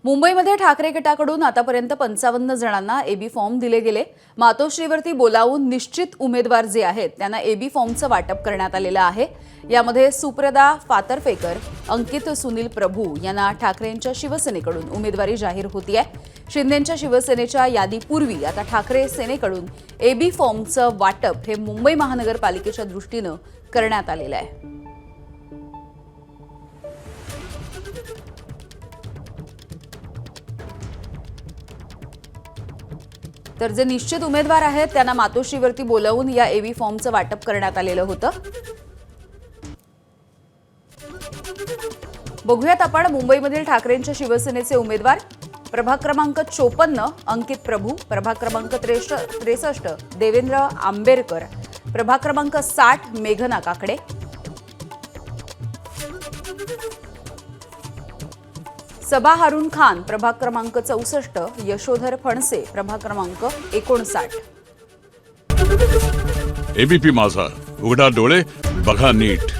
मुंबईमध्ये ठाकरे गटाकडून आतापर्यंत 55 जणांना एबी फॉर्म दिले गेले। मातोश्रीवरती बोलावून निश्चित उमेदवार जे आहेत त्यांना एबी फॉर्मचं वाटप करण्यात आलेलं आहे। यामध्ये सुप्रदा फातर्फेकर, अंकित सुनील प्रभू यांना ठाकरेंच्या शिवसेनेकडून उमेदवारी जाहीर होतीये। शिंदेंच्या शिवसेनेच्या यादीपूर्वी आता ठाकरे सेनेकडून एबी फॉर्मचं वाटप हे मुंबई महानगरपालिकेच्या दृष्टीनं करण्यात आलेलं आहे। तर जे निश्चित उमेदवार आहेत त्यांना मातोश्रीवरती बोलावून या एबी फॉर्मचं वाटप करण्यात आलेलं होतं। बघूयात आपण मुंबईमधील ठाकरेंच्या शिवसेनेचे उमेदवार। प्रभाग क्रमांक 54 अंकित प्रभू, प्रभाग क्रमांक 63 देवेंद्र आंबेरकर, प्रभाग क्रमांक 60 मेघना काकडे, सबा हारून खान प्रभाग क्रमांक 64, यशोधर फणसे प्रभाग क्रमांक 59। एबीपी माझा, उघडा डोळे बघा नीट।